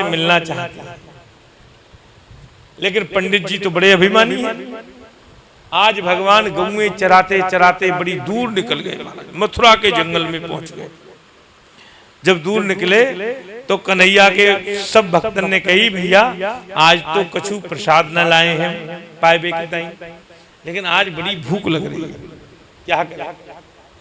मिलना चाहती हैं। लेकिन पंडित जी तो बड़े अभिमानी हैं। आज भगवान गौएं चराते चराते बड़ी दूर निकल गए, मथुरा के जंगल में पहुंच गए। जब दूर निकले तो कन्हैया के सब भक्तन ने कही, भैया आज तो कछु प्रसाद न लाए हैं पाइबे के ताई, लेकिन आज बड़ी भूख लग रही है, क्या करें।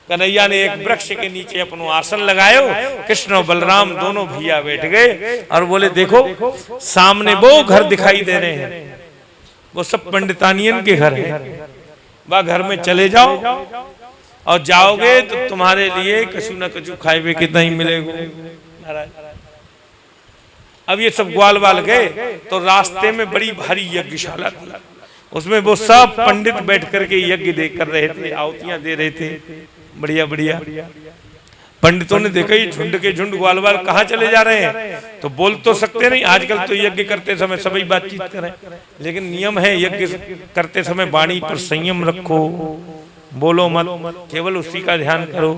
कन्हैया ने एक वृक्ष के नीचे अपनो आसन लगायो, कृष्ण और बलराम दोनों भैया बैठ गए और बोले, देखो सामने वो घर दिखाई दे रहे हैं, वो सब पंडितानियन के घर हैं, वह घर में चले जाओ और जाओगे तो तुम्हारे लिए कछु न कछु खाए के नहीं मिलेगा। महाराज अब ये सब ग्वाल वाल गए तो रास्ते में बड़ी भारी यज्ञशाला थी, उसमें वो सब पंडित बैठ करके यज्ञ कर रहे थे, आहुतियां दे रहे थे, बढ़िया बढ़िया। पंडितों ने देखा ये झुंड के झुंड ग्वाल वाल कहाँ चले जा रहे हैं, तो बोल तो सकते नहीं, आजकल तो यज्ञ करते समय सभी बातचीत करें, लेकिन नियम है यज्ञ करते समय वाणी पर संयम रखो, बोलो मत, केवल उसी का ध्यान करो।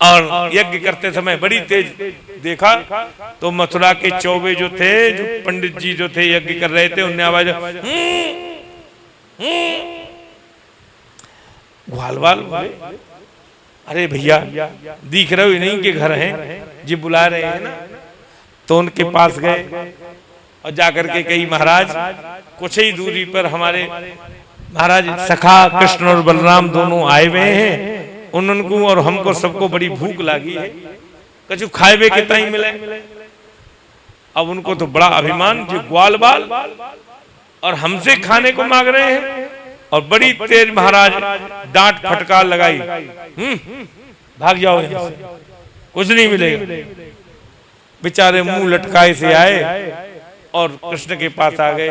और यज्ञ करते समय बड़ी तेज देखा तो मथुरा के चौबे जो थे, जो पंडित जी जो थे यज्ञ कर रहे थे, उनने आवाज ग्वाल वाल बोले, अरे भैया दिख रहे हो नहीं के घर हैं, जी बुला रहे हैं ना। तो उनके पास गए और जाकर के कही, महाराज कुछ ही दूरी पर हमारे महाराज सखा कृष्ण और बलराम दोनों आए हुए हैं, उनको और हमको सबको बड़ी भूख लगी है, कछु खाए के ताई मिले। अब उनको तो बड़ा अभिमान, जो ग्वाल बाल और हमसे खाने को मांग रहे हैं, और बड़ी तेज महाराज डांट फटकार लगाई, भाग जाओ यहाँ से, कुछ नहीं मिलेगा। बेचारे मुंह लटकाए से आए और कृष्ण के पास आ गए।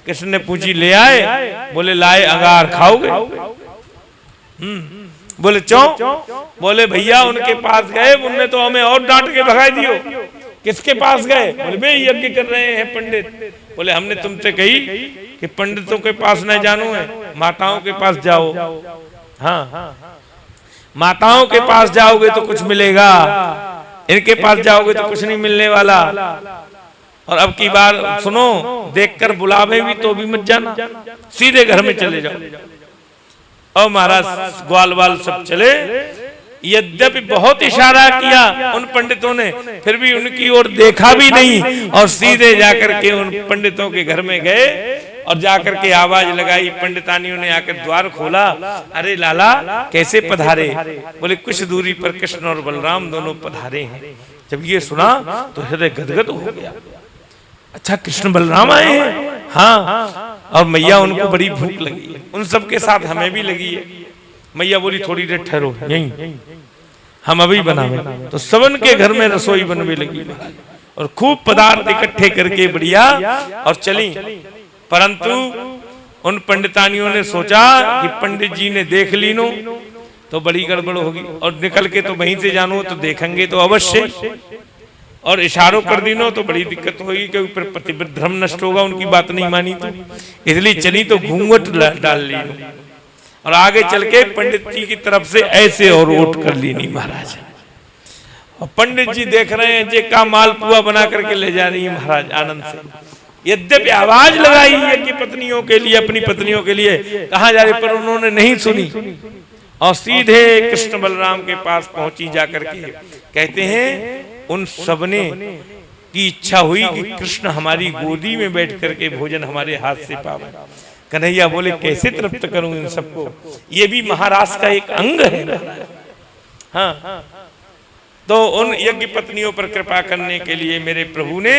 कृष्ण ने पूछी, ले आए? बोले लाए, अंगार खाओगे? बोले क्यों? बोले भैया उनके पास गए, उनने तो हमें और डांट के भगा दियो। किसके पास गए? बोले वे यज्ञ कर रहे हैं पंडित। बोले हमने तुमसे कही कि पंडितों के पास न जानो है, माताओं के पास जाओ। हाँ, माताओं के पास जाओगे तो कुछ मिलेगा, इनके पास जाओगे तो कुछ नहीं मिलने वाला। और अब की बार सुनो, देखकर बुलावे भी तो भी मत जाना, सीधे घर में चले जाओ। और महाराज ग्वाल वाल सब चले। यद्यपि बहुत इशारा किया उन पंडितों ने, फिर भी उनकी ओर देखा भी नहीं, और सीधे जाकर के उन पंडितों के घर में गए और जाकर के आवाज लगाई। पंडितानियों ने आकर द्वार खोला, अरे लाला कैसे पधारे? बोले कुछ दूरी पर कृष्ण और बलराम दोनों पधारे हैं। जब ये सुना तो हृदय गदगद हो गया, अच्छा कृष्ण बलराम आए हैं? हाँ, और मैया उनको बड़ी भूख लगी है, उन सबके साथ हमें भी लगी है। मैया बोली थोड़ी देर ठहरो, यहीं हम अभी बनावे। तो सबन के घर में रसोई बनने लगी और खूब पदार्थ इकट्ठे करके बढ़िया और चली। परंतु उन पंडितानियों ने सोचा कि पंडित जी ने देख ली नो तो बड़ी गड़बड़ होगी, और निकल के तो वहीं से जानो तो देखेंगे तो अवश्य, और इशारों कर दी नो तो बड़ी दिक्कत होगी, क्योंकि फिर प्रतिबद्ध धर्म नष्ट होगा, उनकी बात नहीं मानी तो। इसलिए चली तो घूंघट डाल ली और आगे चल के पंडित जी की तरफ से ऐसे और ओट कर ली नहीं महाराज। और पंडित जी देख रहे हैं जे का मालपुआ बना करके ले जा रही है महाराज आनंद से। यद्यपि आवाज लगाई है कि पत्नियों के लिए, अपनी पत्नियों के लिए कहा जा रही, पर उन्होंने नहीं सुनी और सीधे कृष्ण बलराम के पास पहुंची। जाकर के कहते हैं उन सबने की इच्छा हुई कि कृष्ण हमारी गोदी में बैठ करके भोजन हमारे हाथ से पावे। कन्हैया बोले कैसे तृप्त करूं इन सबको, ये भी महाराज का एक अंग है। हाँ, तो उन यज्ञ पत्नियों पर कृपा करने के लिए मेरे प्रभु ने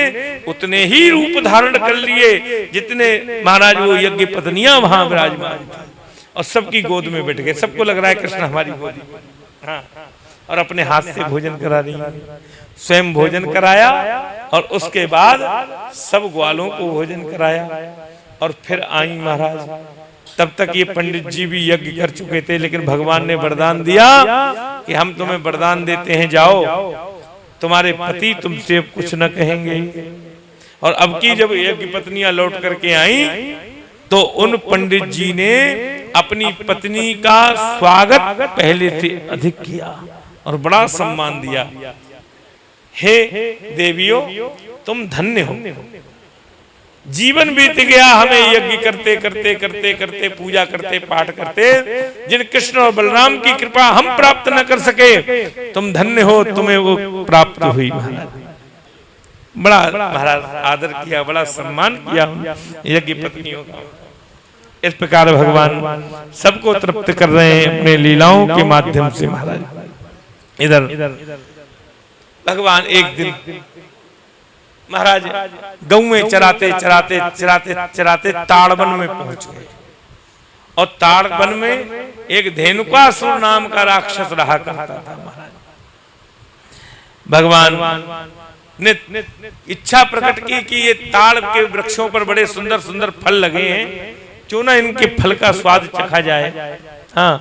उतने ही रूप धारण कर लिए जितने महाराज वो यज्ञ पत्नियां वहां विराजमान थी, और सबकी गोद में बैठ गए। सबको लग रहा है कृष्ण हमारी गोदी में। हाँ, और अपने हाथ से भोजन करा रही है, स्वयं भोजन कराया और उसके बाद सब ग्वालों को भोजन कराया और फिर आई महाराज। तब तक ये पंडित जी भी यज्ञ कर चुके थे, लेकिन भगवान ने वरदान दिया कि हम तुम्हें वरदान देते हैं, जाओ तुम्हारे पति तुमसे कुछ न कहेंगे। और अब की जब यज्ञ पत्नियां लौट करके आई तो उन पंडित जी ने अपनी पत्नी का स्वागत पहले से अधिक किया और बड़ा सम्मान दिया। हे देवियों, तुम धन्य हो। जीवन बीत गया हमें यज्ञ करते करते करते करते, पूजा करते, पाठ करते, जिन कृष्ण और बलराम की कृपा हम प्राप्त न कर सके, तुम धन्य हो, तुम्हें वो प्राप्त हुई। बड़ा महाराज आदर किया, बड़ा सम्मान किया यज्ञ पत्नियों का। इस प्रकार भगवान सबको तृप्त कर रहे हैं अपने लीलाओं के माध्यम से। महाराज इधर भगवान एक दिन महाराज गौएं चराते चराते चराते चराते ताड़वन में पहुंच गए, और ताड़वन में एक धेनुकासुर नाम का राक्षस रहा करता था। महाराज भगवान ने इच्छा प्रकट की कि ये ताड़ के वृक्षों पर बड़े सुंदर सुंदर फल लगे हैं, क्यों ना इनके फल का स्वाद चखा जाए। हाँ,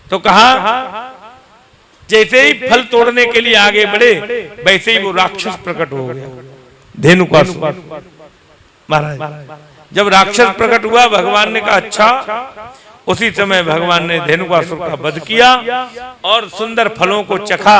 तो कहा जैसे ही फल तोड़ने के लिए आगे बढ़े, वैसे ही वो राक्षस प्रकट हो गया, धेनुकासुर। महाराज जब राक्षस प्रकट हुआ, भगवान ने कहा अच्छा। उसी समय भगवान ने धेनुकासुर का वध किया और सुंदर फलों को चखा।